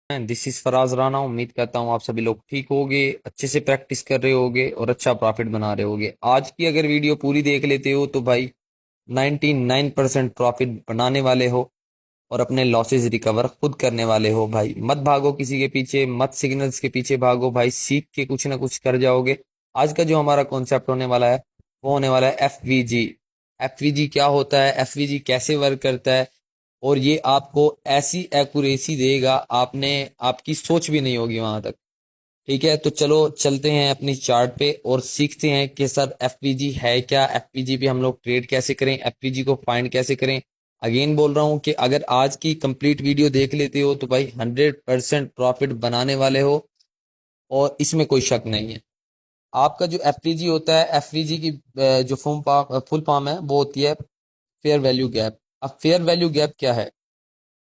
This is Faraz Rana. उम्मीद करता हूँ आप सभी लोग ठीक होगे, अच्छे से प्रैक्टिस कर रहे होगे और अच्छा प्रॉफिट बना रहे होगे। आज की अगर वीडियो पूरी देख लेते हो तो भाई 99% प्रॉफिट बनाने वाले हो और अपने लॉसेस रिकवर खुद करने वाले हो। भाई मत भागो किसी के पीछे, मत सिग्नल्स के पीछे भागो भाई, सीख के कुछ ना कुछ कर जाओगे। आज का जो हमारा कॉन्सेप्ट होने वाला है वो होने वाला है एफवीजी। एफवीजी क्या होता है, एफवीजी कैसे वर्क करता है, और ये आपको ऐसी एक्यूरेसी देगा आपने आपकी सोच भी नहीं होगी वहां तक। ठीक है, तो चलो चलते हैं अपनी चार्ट पे और सीखते हैं कि सर एफपीजी है क्या, एफपीजी पे हम लोग ट्रेड कैसे करें, एफपीजी को फाइंड कैसे करें। अगेन बोल रहा हूं कि अगर आज की कंप्लीट वीडियो देख लेते हो तो भाई 100% प्रॉफिट बनाने वाले हो और इसमें कोई शक नहीं है। आपका जो एफपीजी होता है, एफपीजी की जो फुल फॉर्म है वो होती है फेयर वैल्यू गैप। अब फेयर वैल्यू गैप क्या है,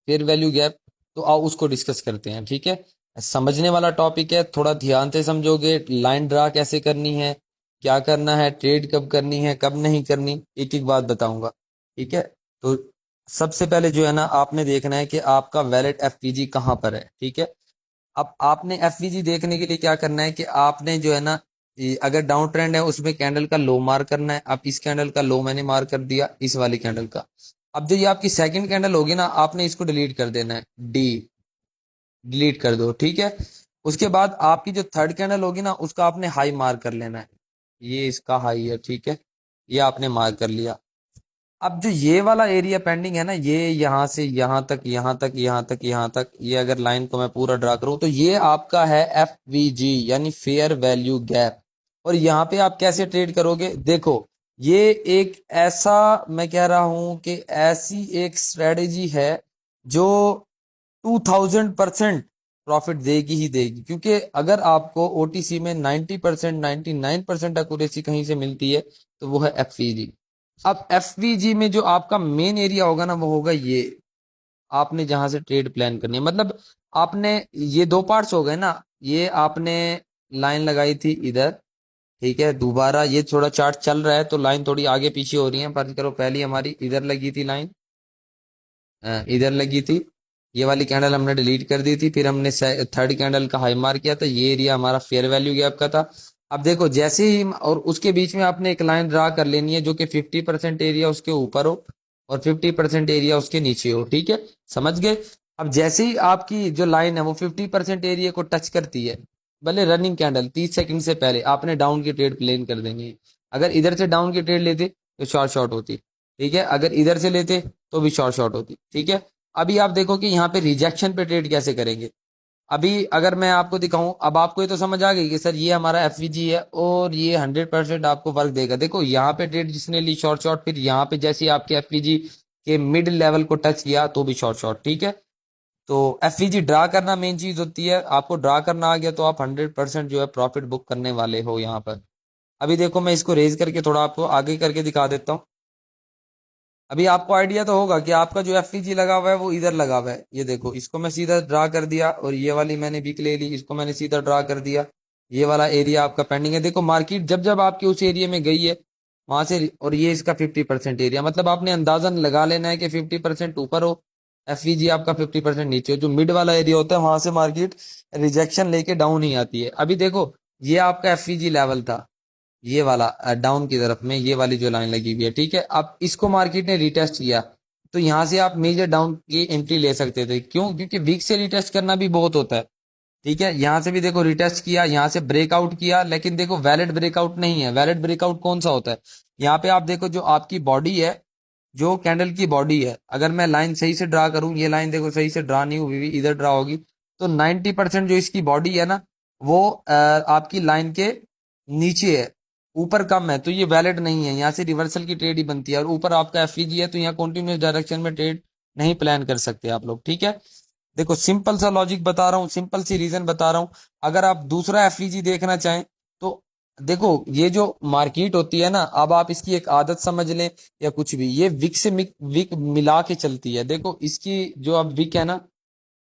फेयर वैल्यू गैप, तो आओ उसको डिस्कस करते हैं। ठीक है, समझने वाला टॉपिक है, थोड़ा ध्यान से समझोगे। लाइन ड्रा कैसे करनी है, क्या करना है, ट्रेड कब करनी है कब नहीं करनी, एक एक बात बताऊंगा। ठीक है, तो सबसे पहले जो है ना आपने देखना है कि आपका वैलिड एफपीजी कहाँ पर है। ठीक है, अब आपने एफवीजी देखने के लिए क्या करना है कि आपने जो है ना अगर डाउन ट्रेंड है उसमें कैंडल का लो मार्क करना है। अब इस कैंडल का लो मैंने मार्क कर दिया, इस वाली कैंडल का। अब जो ये आपकी सेकंड कैंडल होगी ना, आपने इसको डिलीट कर देना है, डी डिलीट कर दो। ठीक है, उसके बाद आपकी जो थर्ड कैंडल होगी ना उसका आपने हाई मार्क कर लेना है, ये इसका हाई है। ठीक है, ये आपने मार्क कर लिया। अब जो ये वाला एरिया पेंडिंग है ना, ये यहाँ से यहाँ तक, यहाँ तक, यहाँ तक, यहाँ तक, ये अगर लाइन को मैं पूरा ड्रा करूं तो ये आपका है एफ वी जी यानी फेयर वैल्यू गैप। और यहाँ पे आप कैसे ट्रेड करोगे, देखो ये एक ऐसा, मैं कह रहा हूं कि ऐसी एक स्ट्रेटेजी है जो 2000% प्रॉफिट देगी ही देगी। क्योंकि अगर आपको ओटीसी में 90%, 99% एक्यूरेसी कहीं से मिलती है तो वो है एफवीजी। अब एफवीजी में जो आपका मेन एरिया होगा ना वो होगा ये, आपने जहां से ट्रेड प्लान करनी है। मतलब आपने, ये दो पार्ट्स हो गए ना, ये आपने लाइन लगाई थी इधर। ठीक है, दोबारा ये थोड़ा चार्ट चल रहा है तो लाइन थोड़ी आगे पीछे हो रही है, पर चलो पहली हमारी इधर लगी थी लाइन, इधर लगी थी। ये वाली कैंडल हमने डिलीट कर दी थी, फिर हमने थर्ड कैंडल का हाई मार्क किया था, ये एरिया हमारा फेयर वैल्यू गैप का था। अब देखो जैसे ही और उसके बीच में आपने एक लाइन ड्रा कर लेनी है जो कि 50% एरिया उसके ऊपर हो और 50% एरिया उसके नीचे हो। ठीक है, समझ गए। अब जैसे ही आपकी जो लाइन है वो 50% एरिया को टच करती है, भले रनिंग कैंडल 30 सेकंड से पहले आपने डाउन की ट्रेड प्लेन कर देंगे। अगर इधर से डाउन की ट्रेड लेते तो शॉर्ट शॉर्ट होती। ठीक है, अगर इधर से लेते तो भी शॉर्ट शॉर्ट होती। ठीक है, अभी आप देखो कि यहाँ पे रिजेक्शन पे ट्रेड कैसे करेंगे। अभी अगर मैं आपको दिखाऊं, अब आपको ये तो समझ आ गई कि सर ये हमारा एफवीजी है और ये 100% आपको वर्क देगा। देखो यहाँ पे ट्रेड जिसने ली शॉर्ट शॉर्ट, फिर यहाँ पे जैसे ही आपके एफवीजी के मिड लेवल को टच किया तो भी शॉर्ट शॉर्ट। ठीक है, तो एफवीजी ड्रा करना मेन चीज होती है, आपको ड्रा करना आ गया तो आप 100% जो है प्रॉफिट बुक करने वाले हो यहाँ पर। अभी देखो मैं इसको रेज करके थोड़ा आपको आगे करके दिखा देता हूँ। अभी आपको आइडिया तो होगा कि आपका जो एफईजी लगा हुआ है वो इधर लगा हुआ है। ये देखो, इसको मैं सीधा ड्रा कर दिया और ये वाली मैंने विक ले ली, इसको मैंने सीधा ड्रा कर दिया। ये वाला एरिया आपका पेंडिंग है। देखो मार्केट जब जब आपके उस एरिया में गई है वहां से, और ये इसका 50% एरिया, मतलब आपने अंदाजन लगा लेना है कि 50% ऊपर हो एफईजी आपका, 50% नीचे हो। जो मिड वाला एरिया होता है वहां से मार्केट रिजेक्शन लेके डाउन ही आती है। अभी देखो ये आपका एफईजी लेवल था, ये वाला डाउन की तरफ में ये वाली जो लाइन लगी हुई है। ठीक है, अब इसको मार्केट ने रिटेस्ट किया तो यहां से आप मेजर डाउन की एंट्री ले सकते थे। क्यों? क्योंकि वीक से रिटेस्ट करना भी बहुत होता है। ठीक है, यहां से भी देखो रिटेस्ट किया, यहां से ब्रेकआउट किया, लेकिन देखो वैलिड ब्रेकआउट नहीं है। वैलिड ब्रेकआउट कौन सा होता है, यहाँ पे आप देखो जो आपकी बॉडी है, जो कैंडल की बॉडी है, अगर मैं लाइन सही से ड्रा करूं, ये लाइन देखो सही से ड्रा नहीं हुई हुई, इधर ड्रा होगी, तो 90% जो इसकी बॉडी है ना वो आपकी लाइन के नीचे है, ऊपर कम है, तो ये वैलिड नहीं है। यहाँ से रिवर्सल की ट्रेड ही बनती है, और ऊपर आपका एफईजी है तो यहाँ कॉन्टिन्यूस डायरेक्शन में ट्रेड नहीं प्लान कर सकते आप लोग। ठीक है, देखो सिंपल सा लॉजिक बता रहा हूँ, सिंपल सी रीजन बता रहा हूँ। अगर आप दूसरा एफईजी देखना चाहें तो देखो ये जो मार्केट होती है ना, अब आप इसकी एक आदत समझ लें या कुछ भी, ये विक से विक मिला के चलती है। देखो इसकी जो अब विक है ना,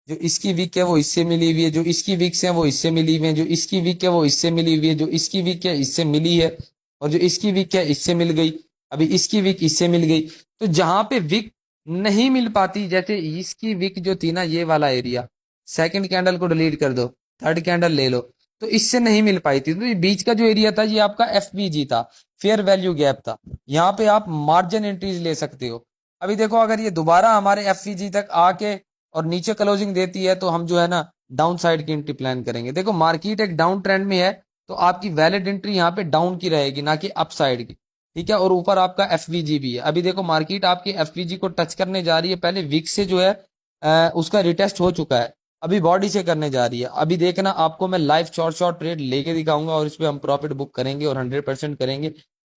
जो इसकी वीक है वो इससे मिली हुई है, जो इसकी वीक है वो इससे मिली हुई है, जो इसकी वीक है वो इससे मिली हुई है, जो इसकी वीक है इससे मिली है, और जो इसकी वीक है इससे मिल गई, अभी इसकी वीक इससे मिल गई। तो जहां पे वीक नहीं मिल पाती, जैसे इसकी वीक जो थी ना ये वाला एरिया, सेकंड कैंडल को डिलीट कर दो, थर्ड कैंडल ले लो। तो इससे नहीं मिल पाई थी। तो ये बीच का जो एरिया था ये आपका एफवीजी था, फेयर वैल्यू गैप था। यहाँ पे आप मार्जिन एंट्रीज ले सकते हो। अभी देखो अगर ये दोबारा हमारे एफवीजी तक आके और नीचे क्लोजिंग देती है तो हम जो है ना डाउन साइड की एंट्री प्लान करेंगे। देखो मार्केट एक डाउन ट्रेंड में है तो आपकी वैलिड एंट्री यहाँ पे डाउन की रहेगी, ना कि अप साइड की। ठीक है, और ऊपर आपका एफवीजी भी है। अभी देखो मार्केट आपकी एफवीजी को टच करने जा रही है, पहले विक से जो है उसका रिटेस्ट हो चुका है, अभी बॉडी से करने जा रही है। अभी देखना आपको मैं लाइव शॉर्ट शॉर्ट ट्रेड लेके दिखाऊंगा और इस पे हम प्रॉफिट बुक करेंगे और 100% करेंगे।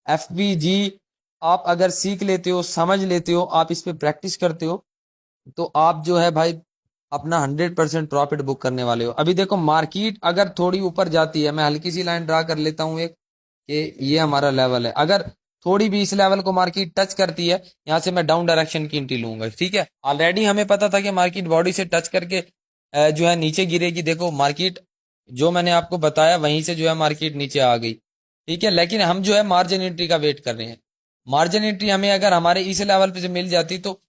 एफवीजी आप अगर सीख लेते हो, समझ लेते हो, आप इस पे प्रैक्टिस करते हो, तो आप जो है भाई अपना 100% प्रॉफिट बुक करने वाले हो। अभी देखो मार्केट अगर थोड़ी ऊपर जाती है, मैं हल्की सी लाइन ड्रा कर लेता हूँ एक, कि ये हमारा लेवल है। अगर थोड़ी भी इस लेवल को मार्केट टच करती है, यहाँ से मैं डाउन डायरेक्शन की एंट्री लूंगा। ठीक है, ऑलरेडी हमें पता था कि मार्केट बॉडी से टच करके जो है नीचे गिरेगी। देखो मार्केट जो मैंने आपको बताया वहीं से जो है मार्केट नीचे आ गई। ठीक है, लेकिन हम जो है मार्जिन एंट्री का वेट कर रहे हैं। मार्जिन एंट्री हमें अगर हमारे इस लेवल पे से मिल जाती तो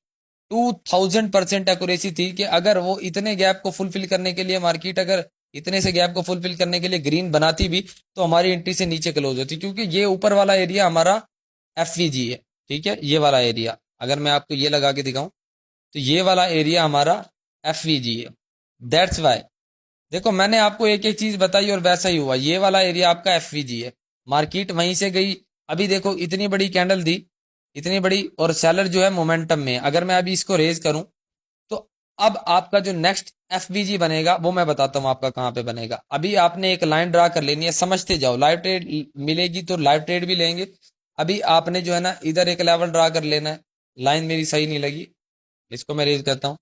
2000% एक्यूरेसी थी कि अगर वो इतने गैप को फुलफिल करने के लिए मार्केट अगर इतने से गैप को फुलफिल करने के लिए ग्रीन बनाती भी तो हमारी एंट्री से नीचे क्लोज होती, क्योंकि ये ऊपर वाला एरिया हमारा एफवीजी है। ठीक है, ये वाला एरिया अगर मैं आपको ये लगा के दिखाऊं तो ये वाला एरिया हमारा एफवीजी है। दैट्स वाई देखो मैंने आपको एक एक चीज बताई और वैसा ही हुआ। ये वाला एरिया आपका एफवीजी है, मार्केट वहीं से गई। अभी देखो इतनी बड़ी कैंडल दी, इतनी बड़ी, और सेलर जो है मोमेंटम में है। अगर मैं अभी इसको रेज करूं तो अब आपका जो नेक्स्ट एफवीजी बनेगा वो मैं बताता हूं आपका कहां पे बनेगा। अभी आपने एक लाइन ड्रा कर लेनी है, समझते जाओ। लाइव ट्रेड मिलेगी तो लाइव ट्रेड भी लेंगे। अभी आपने जो है ना इधर एक लेवल ड्रा कर लेना है। लाइन मेरी सही नहीं लगी, इसको मैं रेज करता हूं।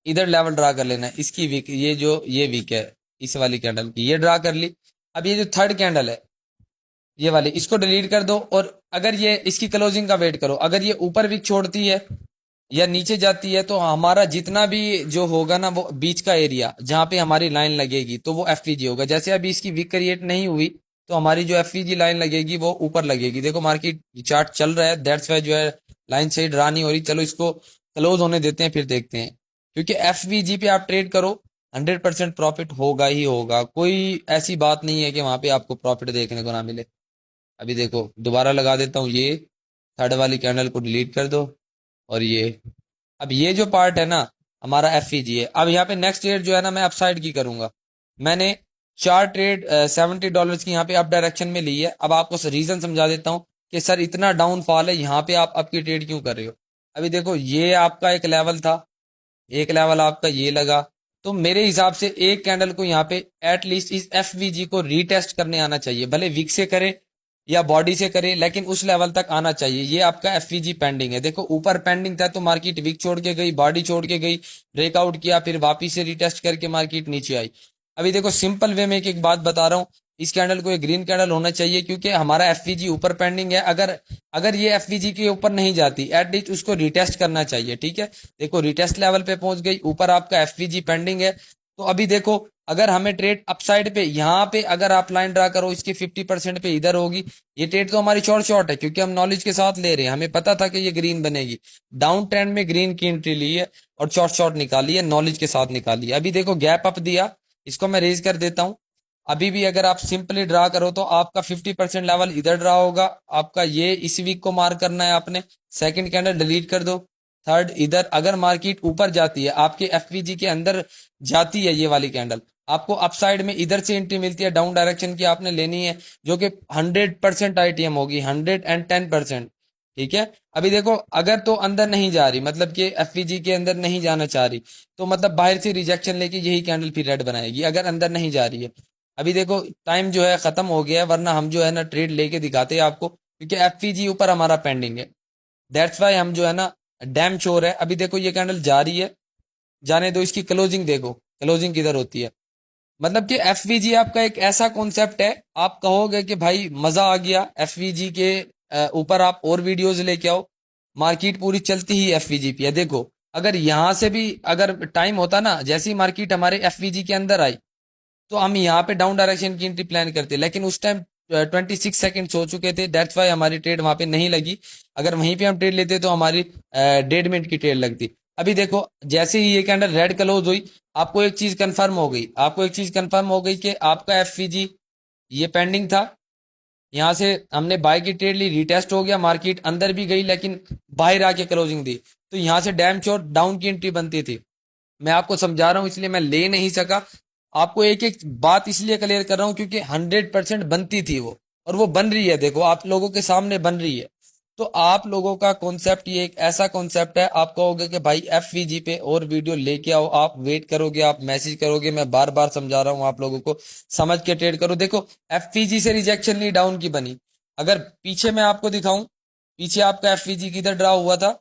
इधर लेवल ड्रा कर लेना है, इसकी वीक, ये जो ये वीक है इस वाली कैंडल की, ये ड्रा कर ली। अब ये जो थर्ड कैंडल है ये वाली, इसको डिलीट कर दो और अगर ये इसकी क्लोजिंग का वेट करो। अगर ये ऊपर वीक छोड़ती है या नीचे जाती है तो हमारा जितना भी जो होगा ना वो बीच का एरिया जहां पे हमारी लाइन लगेगी तो वो एफवीजी होगा। जैसे अभी इसकी वीक क्रिएट नहीं हुई तो हमारी जो एफवीजी लाइन लगेगी वो ऊपर लगेगी। देखो मार्केट चार्ट चल रहा है, दैट्स वाई जो है लाइन सही ड्रा नहीं हो रही। चलो इसको क्लोज होने देते हैं फिर देखते हैं, क्योंकि एफवीजी पे आप ट्रेड करो 100% प्रॉफिट होगा ही होगा। कोई ऐसी बात नहीं है कि वहां पे आपको प्रॉफिट देखने को ना मिले। अभी देखो दोबारा लगा देता हूँ, ये थर्ड वाली कैंडल को डिलीट कर दो और ये, अब ये जो पार्ट है ना हमारा एफईजी है। अब यहाँ पे नेक्स्ट ट्रेड जो है ना मैं अपसाइड की करूंगा। मैंने 4 ट्रेड $70 की यहाँ पे अप डायरेक्शन में ली है। अब आपको रीजन समझा देता हूँ कि सर इतना डाउनफॉल है यहाँ पे आप आपकी ट्रेड क्यों कर रहे हो। अभी देखो ये आपका एक लेवल था, एक लेवल आपका ये लगा, तो मेरे हिसाब से एक कैंडल को यहाँ पे एटलीस्ट इस एफवीजी को रीटेस्ट करने आना चाहिए। भले वीक से करे या बॉडी से करे, लेकिन उस लेवल तक आना चाहिए। ये आपका एफवीजी पेंडिंग है। देखो ऊपर पेंडिंग था तो मार्केट वीक छोड़ के गई, बॉडी छोड़ के गई, ब्रेकआउट किया, फिर वापिस से रिटेस्ट करके मार्केट नीचे आई। अभी देखो सिंपल वे में एक बात बता रहा हूँ, इस कैंडल को एक ग्रीन कैंडल होना चाहिए क्योंकि हमारा एफवीजी ऊपर पेंडिंग है। अगर अगर ये एफवीजी के ऊपर नहीं जाती एटलीस्ट उसको रिटेस्ट करना चाहिए। ठीक है, देखो रिटेस्ट लेवल पे पहुंच गई, ऊपर आपका एफवीजी पेंडिंग है। तो अभी देखो अगर हमें ट्रेड अपसाइड पे यहाँ पे अगर आप लाइन ड्रा करो इसकी 50% पे इधर होगी, ये ट्रेड तो हमारी शॉर्ट शॉर्ट है क्योंकि हम नॉलेज के साथ ले रहे हैं। हमें पता था कि ये ग्रीन बनेगी, डाउन ट्रेंड में ग्रीन की एंट्री ली है और शॉर्ट शॉर्ट निकाली है, नॉलेज के साथ निकाली है। अभी देखो गैप अप दिया, इसको मैं रेज कर देता हूं। अभी भी अगर आप सिंपली ड्रा करो तो आपका 50% लेवल इधर ड्रा होगा। आपका ये इस वीक को मार्क करना है आपने। सेकंड कैंडल डिलीट कर दो, थर्ड इधर। अगर मार्केट ऊपर जाती है आपके एफवीजी के अंदर जाती है ये वाली कैंडल, आपको अपसाइड में इधर से एंट्री मिलती है, डाउन डायरेक्शन की आपने लेनी है जो कि 100% आईटीएम होगी, 110%। ठीक है, अभी देखो अगर तो अंदर नहीं जा रही, मतलब कि एफवीजी के अंदर नहीं जाना चाह रही, तो मतलब बाहर से रिजेक्शन लेके यही कैंडल फिर रेड बनाएगी अगर अंदर नहीं जा रही है। अभी देखो टाइम जो है खत्म हो गया है, वरना हम जो है ना ट्रेड लेके दिखाते हैं आपको, क्योंकि एफवीजी ऊपर हमारा पेंडिंग है। दैट्स वाई हम जो है ना डैम श्योर है। अभी देखो ये कैंडल जा रही है, जाने दो, इसकी क्लोजिंग देखो, क्लोजिंग किधर होती है। मतलब कि एफवीजी आपका एक ऐसा कॉन्सेप्ट है, आप कहोगे कि भाई मजा आ गया एफवीजी के ऊपर आप और वीडियोस लेके आओ। मार्केट पूरी चलती ही एफवीजी पे है। देखो अगर यहां से भी अगर टाइम होता ना, जैसी मार्केट हमारे एफवीजी के अंदर आई तो हम यहाँ पे डाउन डायरेक्शन की एंट्री प्लान करते, लेकिन उस टाइम 26 सेकेंड हो चुके थे। दैट्स वाई हमारी ट्रेड वहां पे नहीं लगी। अगर वहीं पे हम ट्रेड लेते तो हमारी 1.5 मिनट की ट्रेड लगती। अभी देखो जैसे ही ये कैंडल रेड क्लोज हुई, आपको एक चीज कंफर्म हो गई, आपको एक चीज कंफर्म हो गई कि आपका एफवीजी ये पेंडिंग था। यहाँ से हमने बाय की ट्रेड ली, रिटेस्ट हो गया, मार्केट अंदर भी गई लेकिन बाहर आके क्लोजिंग दी, तो यहाँ से डैम श्योर डाउन की एंट्री बनती थी। मैं आपको समझा रहा हूं इसलिए मैं ले नहीं सका। आपको एक एक बात इसलिए क्लियर कर रहा हूं क्योंकि 100% बनती थी वो, और वो बन रही है, देखो आप लोगों के सामने बन रही है। तो आप लोगों का कॉन्सेप्ट ये एक ऐसा कॉन्सेप्ट है, आप कहोगे कि भाई एफवीजी पे और वीडियो लेके आओ, आप वेट करोगे, आप मैसेज करोगे, मैं बार बार समझा रहा हूं आप लोगों को, समझ के ट्रेड करो। देखो एफवीजी से रिजेक्शन नहीं डाउन की बनी। अगर पीछे मैं आपको दिखाऊं, पीछे आपका एफवीजी किधर ड्रा हुआ था,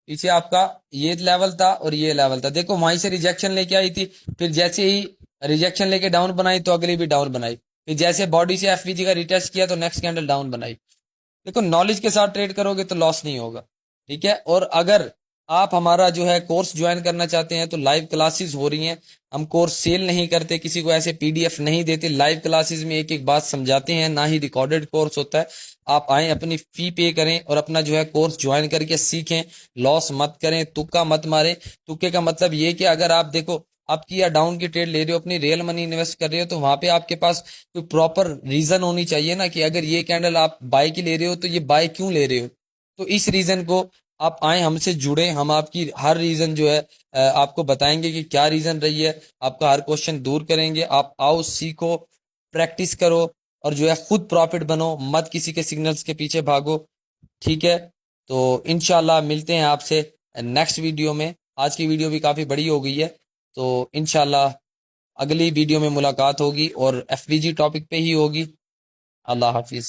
पीछे आपका ये लेवल था और ये लेवल था, देखो वहीं से रिजेक्शन लेके आई थी, फिर जैसे ही रिजेक्शन लेके डाउन बनाई तो अगली भी डाउन बनाई, फिर जैसे बॉडी से एफवीजी का रिटेस्ट किया तो नेक्स्ट कैंडल डाउन बनाई। देखो नॉलेज के साथ ट्रेड करोगे तो लॉस नहीं होगा, ठीक है। और अगर आप हमारा जो है कोर्स ज्वाइन करना चाहते हैं तो लाइव क्लासेस हो रही हैं। हम कोर्स सेल नहीं करते, किसी को ऐसे पीडीएफ नहीं देते, लाइव क्लासेस में एक एक बात समझाते हैं, ना ही रिकॉर्डेड कोर्स होता है। आप आए, अपनी फी पे करें और अपना जो है कोर्स ज्वाइन करके सीखें, लॉस मत करें, तुक्का मत मारें। तुक्के का मतलब ये कि अगर आप देखो आपकी या डाउन की ट्रेड ले रहे हो, अपनी रियल मनी इन्वेस्ट कर रहे हो, तो वहां पे आपके पास कोई प्रॉपर रीजन होनी चाहिए ना, कि अगर ये कैंडल आप बाय की ले रहे हो तो ये बाय क्यों ले रहे हो। तो इस रीजन को आप आए, हमसे जुड़े, हम आपकी हर रीजन जो है आपको बताएंगे कि क्या रीजन रही है, आपका हर क्वेश्चन दूर करेंगे। आप आओ, सीखो, प्रैक्टिस करो और जो है खुद प्रॉफिट बनो, मत किसी के सिग्नल्स के पीछे भागो, ठीक है। तो इंशाल्लाह मिलते हैं आपसे नेक्स्ट वीडियो में। आज की वीडियो भी काफ़ी बड़ी हो गई है, तो इंशाल्लाह अगली वीडियो में मुलाकात होगी और एफवीजी टॉपिक पे ही होगी। अल्लाह हाफिज़।